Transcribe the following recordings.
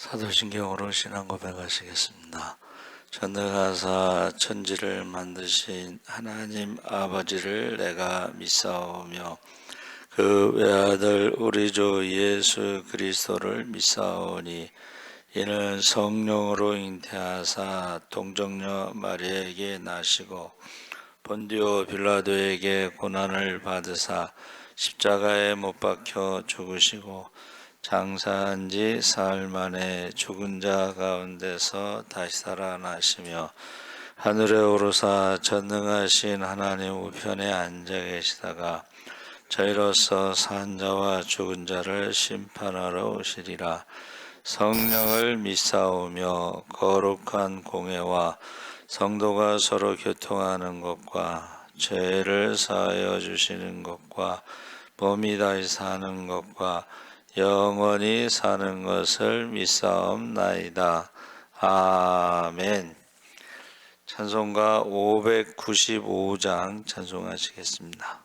사도신경으로 신앙 고백하시겠습니다. 전능하사 천지를 만드신 하나님 아버지를 내가 믿사오며 그 외아들 우리 주 예수 그리스도를 믿사오니 이는 성령으로 잉태하사 동정녀 마리아에게 나시고 본디오 빌라도에게 고난을 받으사 십자가에 못 박혀 죽으시고 장사한 지 사흘 만에 죽은 자 가운데서 다시 살아나시며 하늘에 오르사 전능하신 하나님 우편에 앉아 계시다가 저희로서 산 자와 죽은 자를 심판하러 오시리라. 성령을 믿사오며 거룩한 공회와 성도가 서로 교통하는 것과 죄를 사하여 주시는 것과 몸이 다시 사는 것과 영원히 사는 것을 믿사옵나이다. 아멘. 찬송가 595장 찬송하시겠습니다.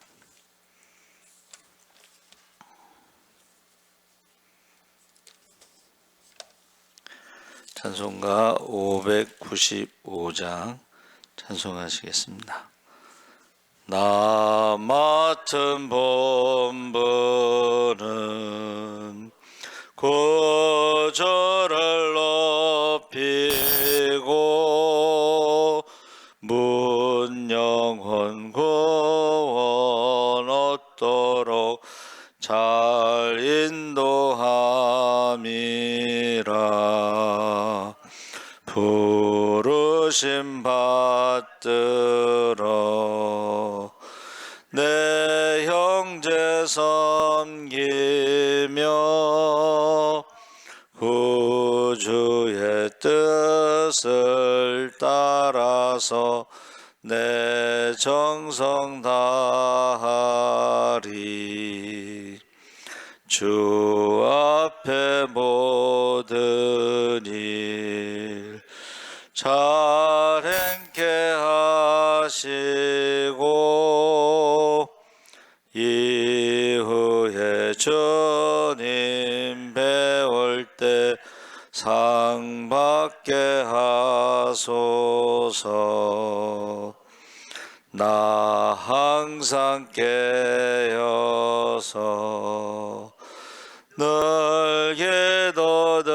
찬송가 595장 찬송하시겠습니다. 나 맡은 본분은 구주를 높이고 문 영혼 구원 얻도록 잘 인도함이라. 부르심 받들어 내 형제 섬기며 구주의 뜻을 따라서 내 정성 다하리. 주 앞에 모든 일 잘 행케 하시고 이후에 주님 배울 때 상 받게 하소서. 나 항상 깨어서 늘 기도드리며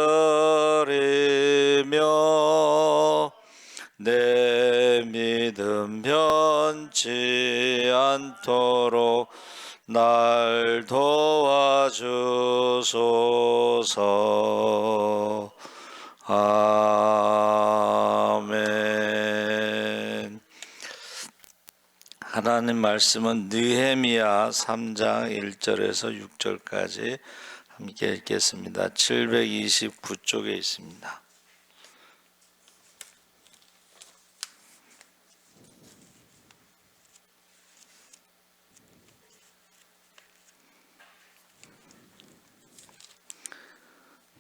내 믿음 변치 않도록 날 도와주소서. 아멘. 하나님 말씀은 느헤미야 3장 1절에서 6절까지 함께 읽겠습니다. 729쪽에 있습니다.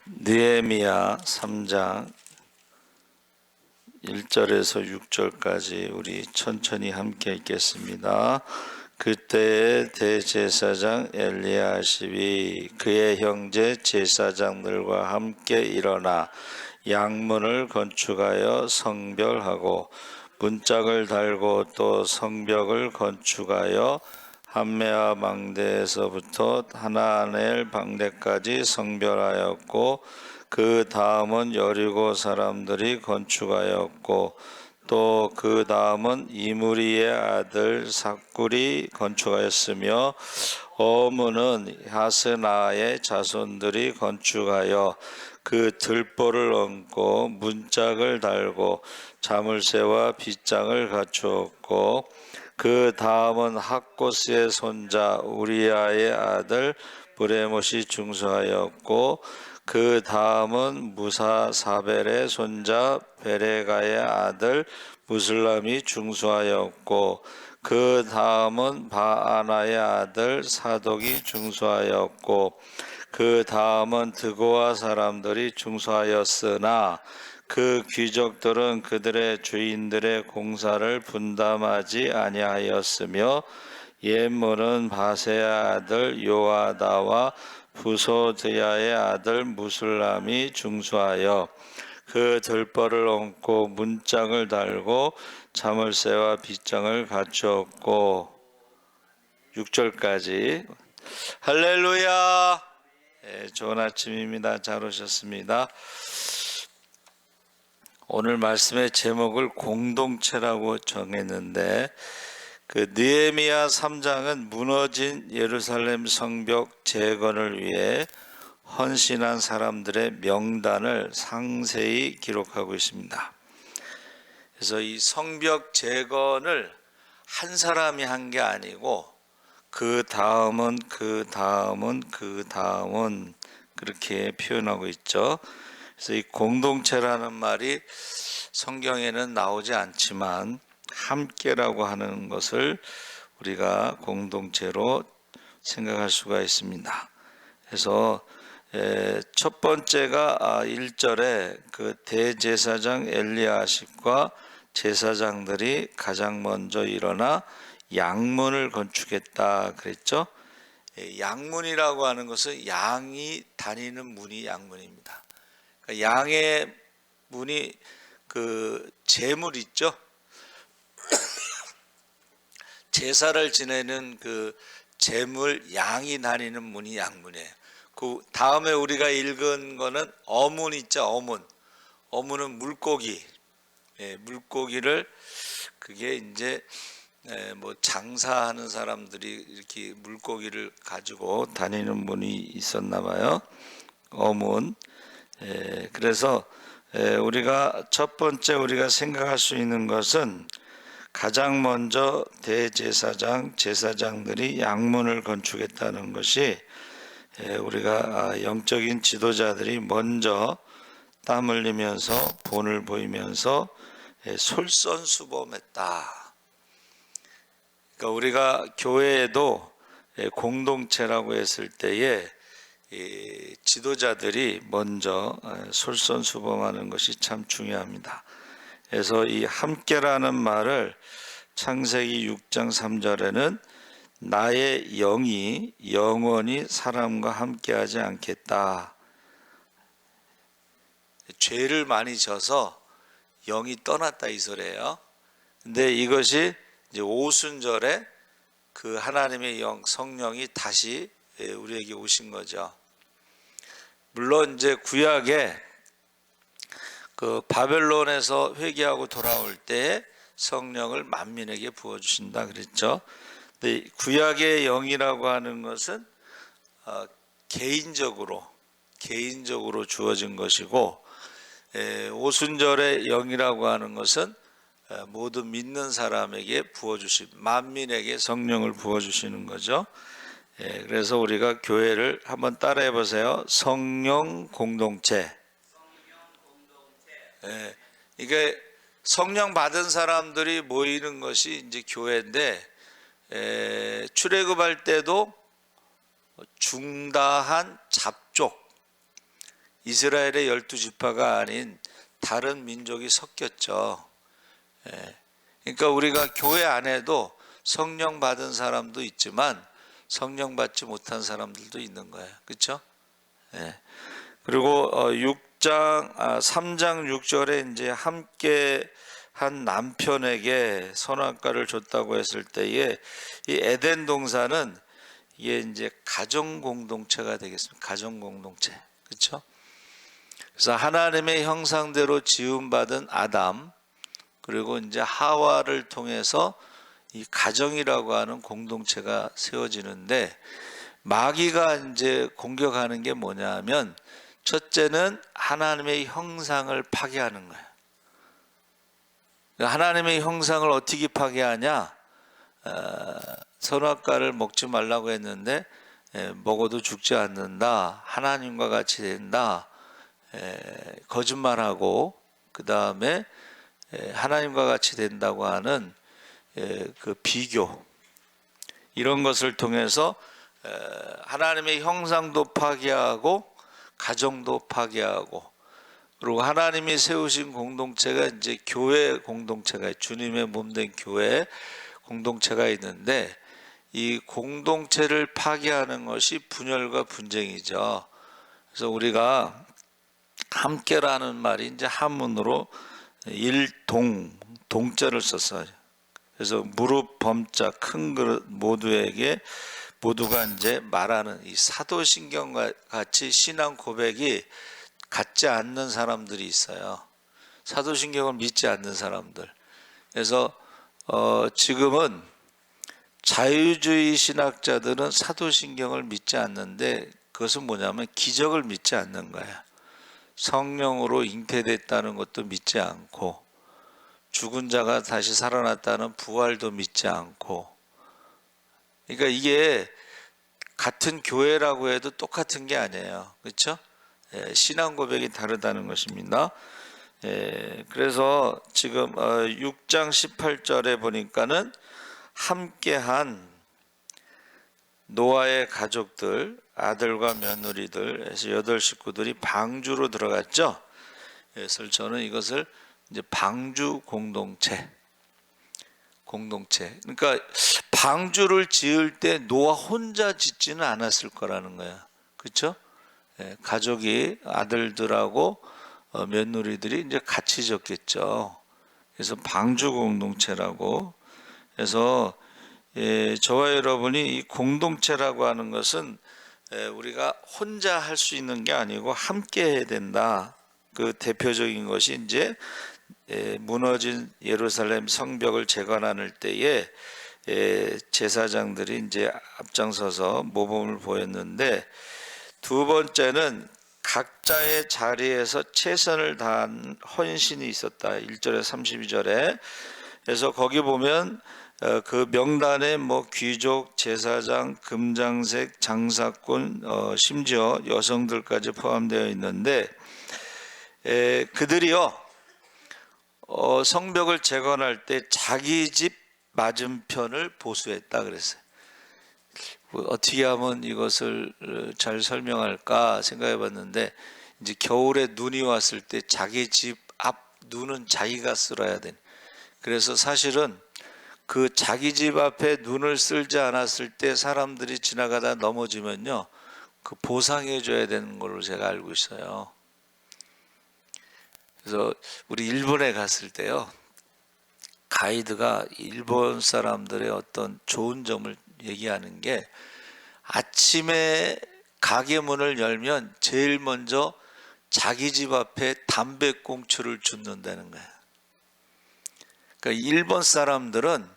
느헤미야 3장 1절에서 6절까지 우리 천천히 함께 읽겠습니다. 그때 대제사장 엘리야십이 그의 형제 제사장들과 함께 일어나 양문을 건축하여 성별하고 문짝을 달고 또 성벽을 건축하여 함메아 망대에서부터 하나넬 방대까지 성별하였고 그 다음은 여리고 사람들이 건축하였고 또 그 다음은 이무리의 아들 삭굴이 건축하였으며 어문은 하스나의 자손들이 건축하여 그 들보를 얹고 문짝을 달고 자물쇠와 빗장을 갖추었고 그 다음은 학고스의 손자 우리아의 아들 브레못이 중수하였고 그 다음은 무사사벨의 손자 베레가의 아들 무슬람이 중수하였고 그 다음은 바아나의 아들 사독이 중수하였고 그 다음은 드고아 사람들이 중수하였으나 그 귀족들은 그들의 주인들의 공사를 분담하지 아니하였으며 옛물은 바세야 아들 요아다와 부소드야의 아들 무술람이 중수하여 그 들벌을 얹고 문장을 달고 자물쇠와 빗장을 갖추었고 6절까지 할렐루야. 좋은 아침입니다. 잘 오셨습니다. 오늘 말씀의 제목을 공동체라고 정했는데 그 느헤미야 3장은 무너진 예루살렘 성벽 재건을 위해 헌신한 사람들의 명단을 상세히 기록하고 있습니다. 그래서 이 성벽 재건을 한 사람이 한 게 아니고 그 다음은 그렇게 표현하고 있죠. 그래서 이 공동체라는 말이 성경에는 나오지 않지만 함께라고 하는 것을 우리가 공동체로 생각할 수가 있습니다. 그래서 첫 번째가 1절에 그 대제사장 엘리야십과 제사장들이 가장 먼저 일어나 양문을 건축했다 그랬죠. 양문이라고 하는 것은 양이 다니는 문이 양문입니다. 그러니까 양의 문이 그 제물 있죠. 제사를 지내는 그 제물 양이 다니는 문이 양문이에요. 그 다음에 우리가 읽은 거는 어문 있죠. 어문은 물고기. 물고기를 그게 이제 뭐 장사하는 사람들이 이렇게 물고기를 가지고 다니는 문이 있었나 봐요. 어문. 그래서 우리가 첫 번째 우리가 생각할 수 있는 것은 가장 먼저 대제사장, 제사장들이 양문을 건축했다는 것이 우리가 영적인 지도자들이 먼저 땀 흘리면서 본을 보이면서 솔선수범했다. 그러니까 우리가 교회에도 공동체라고 했을 때에 지도자들이 먼저 솔선수범하는 것이 참 중요합니다. 그래서 이 함께라는 말을 창세기 6장 3절에는 나의 영이 영원히 사람과 함께하지 않겠다. 죄를 많이 져서 영이 떠났다 이 소리예요. 근데 이것이 이제 오순절에 그 하나님의 영 성령이 다시 우리에게 오신 거죠. 물론 이제 구약에 그 바벨론에서 회개하고 돌아올 때 성령을 만민에게 부어 주신다 그랬죠. 근데 구약의 영이라고 하는 것은 개인적으로 주어진 것이고 오순절의 영이라고 하는 것은 모든 믿는 사람에게 부어주신 만민에게 성령을 부어주시는 거죠. 그래서 우리가 교회를 한번 따라해 보세요. 성령 공동체. 이게 성령 받은 사람들이 모이는 것이 이제 교회인데 출애굽할 때도 중다한 잡족 이스라엘의 12지파가 아닌 다른 민족이 섞였죠. 그러니까 우리가 교회 안에도 성령 받은 사람도 있지만 성령 받지 못한 사람들도 있는 거예요. 그렇죠? 그리고 3장 6절에 이제 함께 한 남편에게 선악과를 줬다고 했을 때에 이 에덴 동산은 이게 이제 가정 공동체가 되겠습니다. 가정 공동체. 그렇죠? 그래서 하나님의 형상대로 지음받은 아담 그리고 이제 하와를 통해서 이 가정이라고 하는 공동체가 세워지는데 마귀가 이제 공격하는 게 뭐냐면 첫째는 하나님의 형상을 파괴하는 거예요. 하나님의 형상을 어떻게 파괴하냐? 선악과를 먹지 말라고 했는데 먹어도 죽지 않는다. 하나님과 같이 된다. 거짓말하고 그 다음에 하나님과 같이 된다고 하는 그 비교 이런 것을 통해서 하나님의 형상도 파괴하고 가정도 파괴하고 그리고 하나님이 세우신 공동체가 이제 교회 공동체가 주님의 몸된 교회 공동체가 있는데 이 공동체를 파괴하는 것이 분열과 분쟁이죠. 그래서 우리가 함께라는 말이 이제 한문으로 동자를 썼어요. 그래서 무릎, 범자, 큰 그릇 모두가 이제 말하는 이 사도신경과 같이 신앙 고백이 같지 않는 사람들이 있어요. 사도신경을 믿지 않는 사람들. 그래서 지금은 자유주의 신학자들은 사도신경을 믿지 않는데 그것은 뭐냐면 기적을 믿지 않는 거야. 성령으로 잉태됐다는 것도 믿지 않고 죽은 자가 다시 살아났다는 부활도 믿지 않고, 그러니까 이게 같은 교회라고 해도 똑같은 게 아니에요. 그렇죠? 신앙 고백이 다르다는 것입니다. 그래서 지금 6장 18절에 보니까는 함께한 노아의 가족들, 아들과 며느리들 해서 8식구들이 방주로 들어갔죠. 그래서 저는 이것을 이제 방주 공동체. 그러니까 방주를 지을 때 노아 혼자 짓지는 않았을 거라는 거야. 그렇죠? 가족이 아들들하고 며느리들이 이제 같이 졌겠죠. 그래서 방주 공동체라고. 그래서 저와 여러분이 이 공동체라고 하는 것은 우리가 혼자 할 수 있는 게 아니고 함께 해야 된다. 그 대표적인 것이 이제 무너진 예루살렘 성벽을 재건할 때에 제사장들이 이제 앞장서서 모범을 보였는데, 두 번째는 각자의 자리에서 최선을 다한 헌신이 있었다. 1절에 32절에. 그래서 거기 보면 그 명단에 뭐 귀족, 제사장, 금장색, 장사꾼, 심지어 여성들까지 포함되어 있는데, 그들이요 성벽을 재건할 때 자기 집 맞은편을 보수했다 그랬어요. 어떻게 하면 이것을 잘 설명할까 생각해 봤는데, 이제 겨울에 눈이 왔을 때 자기 집 앞 눈은 자기가 쓸어야 돼. 그래서 사실은 그 자기 집 앞에 눈을 쓸지 않았을 때 사람들이 지나가다 넘어지면요, 그 보상해 줘야 되는 걸로 제가 알고 있어요. 그래서 우리 일본에 갔을 때요, 가이드가 일본 사람들의 어떤 좋은 점을 얘기하는 게, 아침에 가게 문을 열면 제일 먼저 자기 집 앞에 담배꽁초를 줍는다는 거예요. 그러니까 일본 사람들은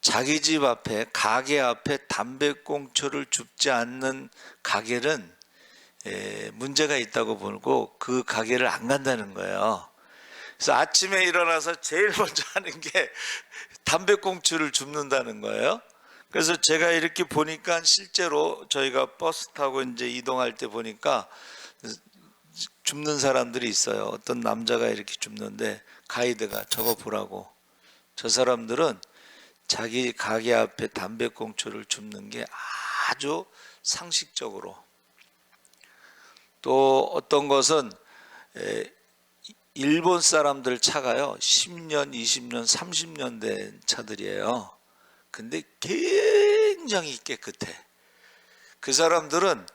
자기 집 앞에, 가게 앞에 담배꽁초를 줍지 않는 가게는 문제가 있다고 보고 그 가게를 안 간다는 거예요. 그래서 아침에 일어나서 제일 먼저 하는 게 담배꽁초를 줍는다는 거예요. 그래서 제가 이렇게 보니까 실제로 저희가 버스 타고 이제 이동할 때 보니까 줍는 사람들이 있어요. 어떤 남자가 이렇게 줍는데 가이드가 저거 보라고. 저 사람들은 자기 가게 앞에 담배꽁초를 줍는 게 아주 상식적으로. 또 어떤 것은 일본 사람들 차가요 10년, 20년, 30년 된 차들이에요. 근데 굉장히 깨끗해. 그 사람들은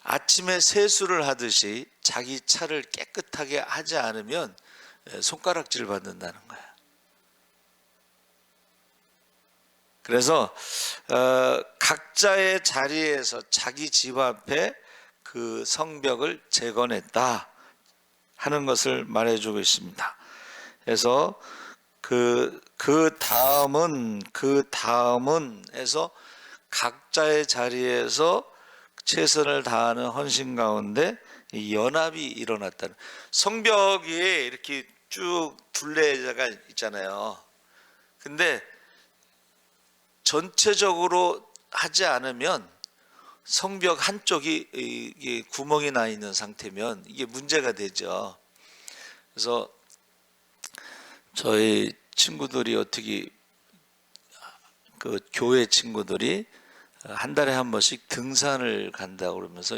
아침에 세수를 하듯이 자기 차를 깨끗하게 하지 않으면 손가락질 받는다는 거야. 그래서 각자의 자리에서 자기 집 앞에 그 성벽을 재건했다 하는 것을 말해주고 있습니다. 그래서 그 다음은 해서 각자의 자리에서 최선을 다하는 헌신 가운데 연합이 일어났다는. 성벽이 이렇게 쭉 둘레가 있잖아요. 근데 전체적으로 하지 않으면 성벽 한쪽이 이게 구멍이 나 있는 상태면 이게 문제가 되죠. 그래서 저희 친구들이 어떻게 그 교회 친구들이 한 달에 한 번씩 등산을 간다고 그러면서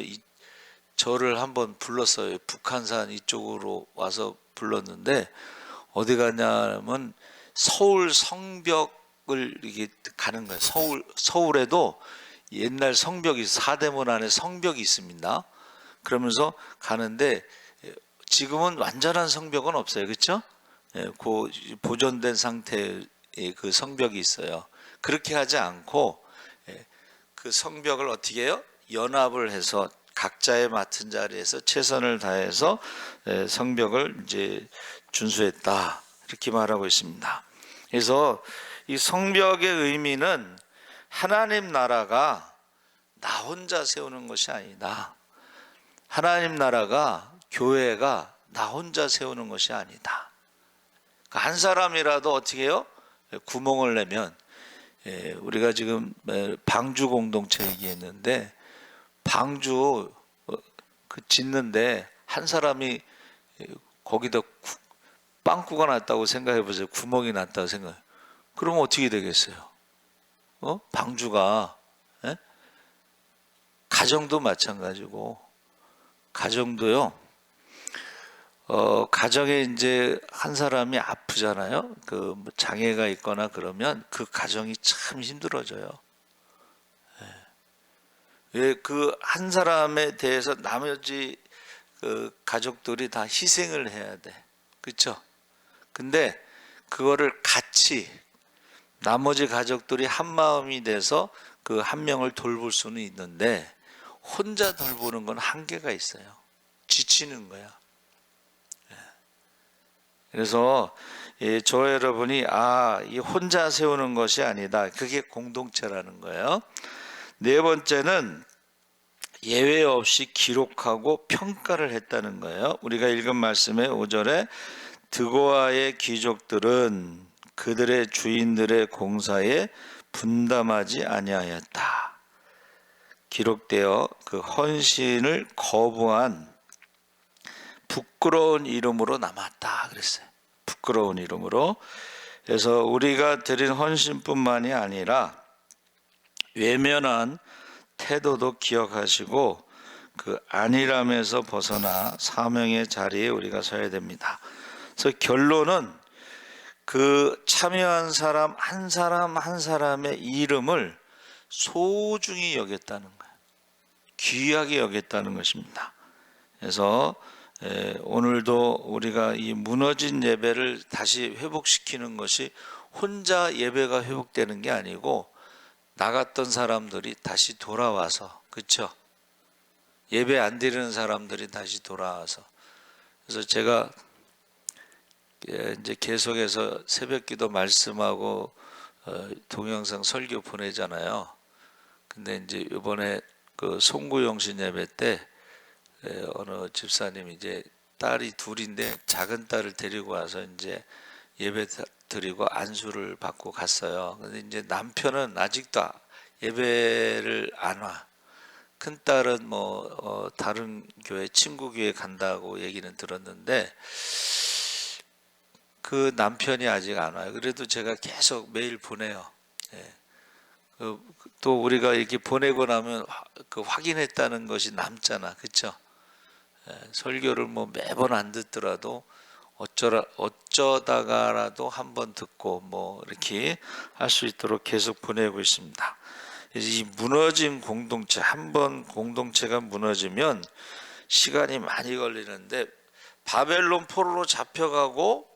저를 한번 불렀어요. 북한산 이쪽으로 와서 불렀는데 어디 가냐면 서울 성벽 성벽을 이게 가는 거예요. 서울에도 옛날 성벽이 사대문 안에 성벽이 있습니다. 그러면서 가는데 지금은 완전한 성벽은 없어요. 그렇죠? 그 보존된 상태의 그 성벽이 있어요. 그렇게 하지 않고 그 성벽을 어떻게 해요? 연합을 해서 각자의 맡은 자리에서 최선을 다해서 성벽을 이제 준수했다. 이렇게 말하고 있습니다. 그래서 이 성벽의 의미는 하나님 나라가 나 혼자 세우는 것이 아니다. 하나님 나라가 교회가 나 혼자 세우는 것이 아니다. 한 사람이라도 어떻게 해요? 구멍을 내면 우리가 지금 방주 공동체 얘기했는데 방주 그 짓는데 한 사람이 거기다 빵꾸가 났다고 생각해 보세요. 구멍이 났다고 생각해. 그러면 어떻게 되겠어요? 방주가 가정도 마찬가지고 가정도요. 가정에 이제 한 사람이 아프잖아요. 그 장애가 있거나 그러면 그 가정이 참 힘들어져요. 왜 그 한 사람에 대해서 나머지 그 가족들이 다 희생을 해야 돼. 그렇죠? 근데 그거를 같이 나머지 가족들이 한 마음이 돼서 그 한 명을 돌볼 수는 있는데 혼자 돌보는 건 한계가 있어요. 지치는 거야. 그래서 저 여러분이 이 혼자 세우는 것이 아니다. 그게 공동체라는 거예요. 네 번째는 예외 없이 기록하고 평가를 했다는 거예요. 우리가 읽은 말씀의 5절에 드고아의 귀족들은 그들의 주인들의 공사에 분담하지 아니하였다. 기록되어 그 헌신을 거부한 부끄러운 이름으로 남았다 그랬어요. 부끄러운 이름으로. 그래서 우리가 드린 헌신뿐만이 아니라 외면한 태도도 기억하시고 그 안일함에서 벗어나 사명의 자리에 우리가 서야 됩니다. 그래서 결론은 그 참여한 사람 한 사람의 이름을 소중히 여겼다는 거예요. 귀하게 여겼다는 것입니다. 그래서 오늘도 우리가 이 무너진 예배를 다시 회복시키는 것이 혼자 예배가 회복되는 게 아니고 나갔던 사람들이 다시 돌아와서, 그렇죠? 예배 안 드리는 사람들이 다시 돌아와서. 그래서 제가 이제 계속해서 새벽기도 말씀하고 동영상 설교 보내잖아요. 근데 이제 이번에 그 송구영신 예배 때 어느 집사님이 이제 딸이 둘인데 작은 딸을 데리고 와서 이제 예배 드리고 안수를 받고 갔어요. 근데 이제 남편은 아직도 예배를 안 와. 큰 딸은 다른 교회 친구 교회 간다고 얘기는 들었는데 그 남편이 아직 안 와요. 그래도 제가 계속 매일 보내요. 또 우리가 이렇게 보내고 나면 그 확인했다는 것이 남잖아, 그렇죠? 설교를 매번 안 듣더라도 어쩌다가라도 한번 듣고 이렇게 할 수 있도록 계속 보내고 있습니다. 이 무너진 공동체, 한번 공동체가 무너지면 시간이 많이 걸리는데 바벨론 포로로 잡혀가고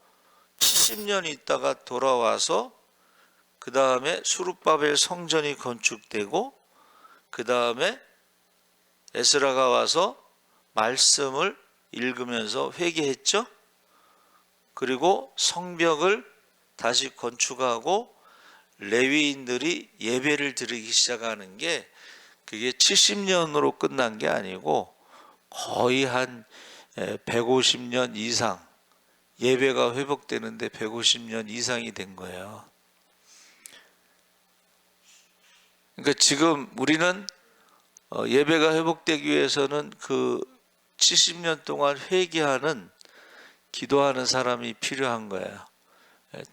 70년 있다가 돌아와서 그 다음에 수룹바벨 성전이 건축되고 그 다음에 에스라가 와서 말씀을 읽으면서 회개했죠. 그리고 성벽을 다시 건축하고 레위인들이 예배를 드리기 시작하는 게 그게 70년으로 끝난 게 아니고 거의 한 150년 이상 예배가 회복되는데 150년 이상이 된 거예요. 그러니까 지금 우리는 예배가 회복되기 위해서는 그 70년 동안 회개하는 기도하는 사람이 필요한 거예요.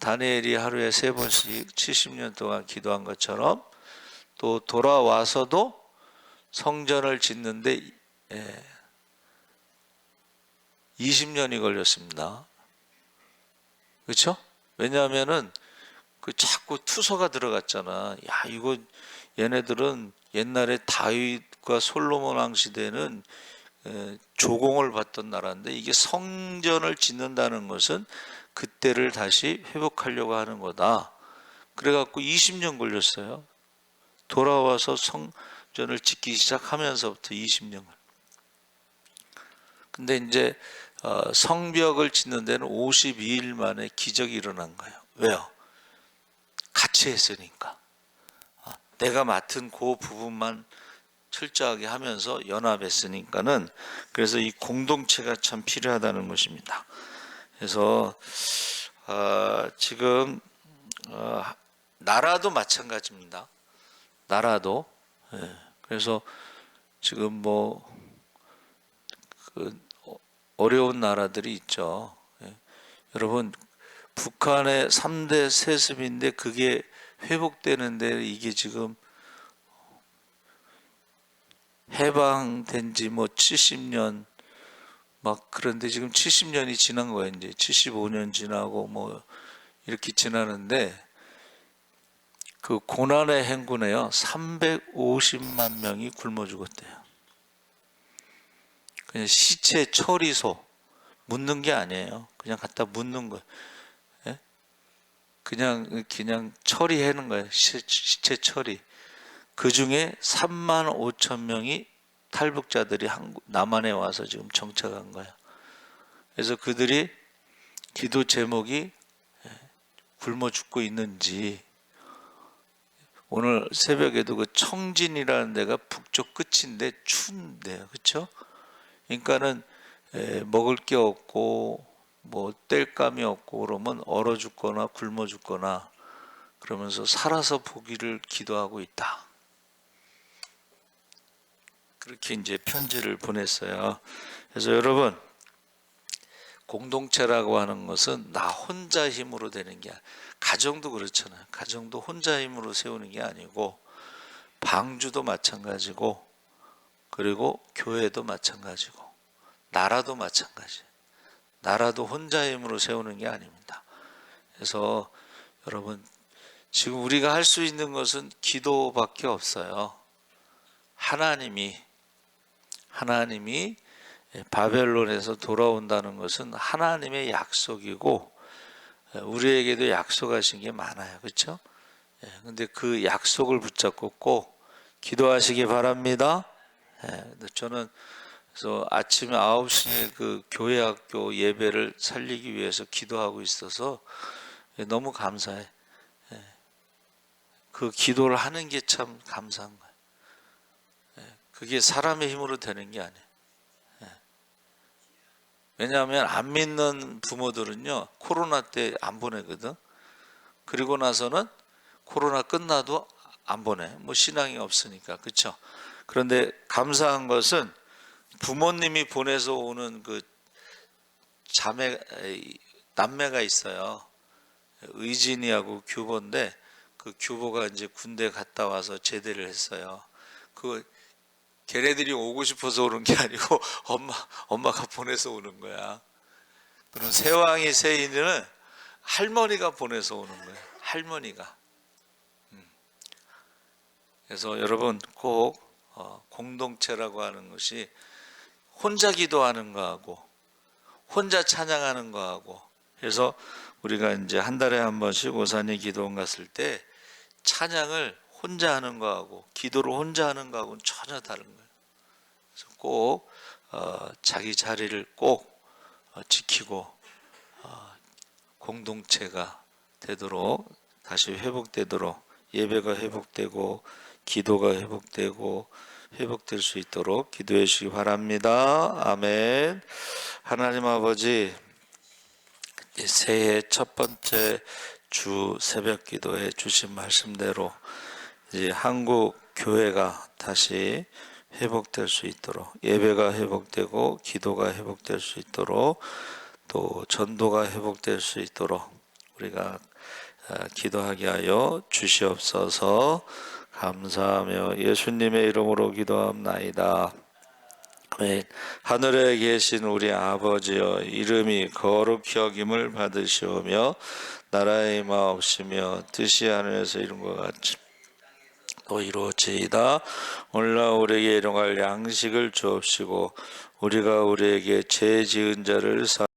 다니엘이 하루에 3번씩 70년 동안 기도한 것처럼 또 돌아와서도 성전을 짓는데 20년이 걸렸습니다. 그렇죠? 왜냐하면은 그 자꾸 투서가 들어갔잖아. 야, 이거 얘네들은 옛날에 다윗과 솔로몬 왕 시대는 조공을 받던 나라인데 이게 성전을 짓는다는 것은 그때를 다시 회복하려고 하는 거다. 그래갖고 20년 걸렸어요. 돌아와서 성전을 짓기 시작하면서부터 20년. 근데 이제 성벽을 짓는 데는 52일 만에 기적이 일어난 거예요. 왜요? 같이 했으니까. 내가 맡은 그 부분만 철저하게 하면서 연합했으니까는, 그래서 이 공동체가 참 필요하다는 것입니다. 그래서 지금 나라도 마찬가지입니다. 나라도. 그래서 지금 뭐 어려운 나라들이 있죠. 여러분, 북한의 3대 세습인데 그게 회복되는데 이게 지금 해방된 지 뭐 70년 막, 그런데 지금 70년이 지난 거예요. 이제 75년 지나고 뭐 이렇게 지나는데 그 고난의 행군에요 350만 명이 굶어 죽었대요. 그냥 시체 처리소, 묻는 게 아니에요. 그냥 갖다 묻는 거예요. 예? 그냥 처리하는 거예요. 시체 처리. 그 중에 3만 5천 명이 탈북자들이 남한에 와서 지금 정착한 거예요. 그래서 그들이 기도 제목이 굶어 죽고 있는지, 오늘 새벽에도 그 청진이라는 데가 북쪽 끝인데 추운데요, 그렇죠? 그러니까는 먹을 게 없고 뭐 뗄감이 없고 그러면 얼어 죽거나 굶어 죽거나 그러면서 살아서 보기를 기도하고 있다. 그렇게 이제 편지를 보냈어요. 그래서 여러분, 공동체라고 하는 것은 나 혼자 힘으로 되는 게, 가정도 그렇잖아요. 가정도 혼자 힘으로 세우는 게 아니고, 방주도 마찬가지고, 그리고 교회도 마찬가지고, 나라도 마찬가지예요. 나라도 혼자 힘으로 세우는 게 아닙니다. 그래서 여러분, 지금 우리가 할 수 있는 것은 기도밖에 없어요. 하나님이 바벨론에서 돌아온다는 것은 하나님의 약속이고, 우리에게도 약속하신 게 많아요. 그렇죠? 근데 그 약속을 붙잡고 꼭 기도하시기 바랍니다. 저는 그래서 아침에 9시에 그 교회 학교 예배를 살리기 위해서 기도하고 있어서 너무 감사해. 그 기도를 하는 게 참 감사한 거예요. 그게 사람의 힘으로 되는 게 아니에요. 왜냐하면 안 믿는 부모들은요, 코로나 때 안 보내거든. 그리고 나서는 코로나 끝나도 안 보내. 뭐 신앙이 없으니까. 그렇죠? 그런데 감사한 것은 부모님이 보내서 오는 그 남매가 있어요. 의진이하고 규보인데, 그 규보가 이제 군대 갔다 와서 제대를 했어요. 걔네들이 오고 싶어서 오는 게 아니고 엄마가 보내서 오는 거야. 그럼 세왕이 세인은 할머니가 보내서 오는 거예요. 할머니가. 그래서 여러분, 꼭 공동체라고 하는 것이 혼자 기도하는 거하고 혼자 찬양하는 거하고, 그래서 우리가 이제 한 달에 한 번씩 오산이 기도원 갔을 때 찬양을 혼자 하는 거하고 기도를 혼자 하는 거하고는 전혀 다른 거예요. 그래서 꼭 자기 자리를 꼭 지키고 공동체가 되도록, 다시 회복되도록, 예배가 회복되고 기도가 회복되고 회복될 수 있도록 기도해 주시기 바랍니다. 아멘. 하나님 아버지, 새해 첫 번째 주 새벽 기도에 주신 말씀대로 이제 한국 교회가 다시 회복될 수 있도록, 예배가 회복되고 기도가 회복될 수 있도록, 또 전도가 회복될 수 있도록 우리가 기도하게 하여 주시옵소서. 감사하며 예수님의 이름으로 기도합나이다. 아멘. 하늘에 계신 우리 아버지여, 이름이 거룩히 여김을 받으시오며 나라의 임하옵시며 뜻이 하늘에서 이룬 것 같이 또 이루어지이다. 오늘날 우리에게 일용할 양식을 주옵시고 우리가 우리에게 죄 지은 자를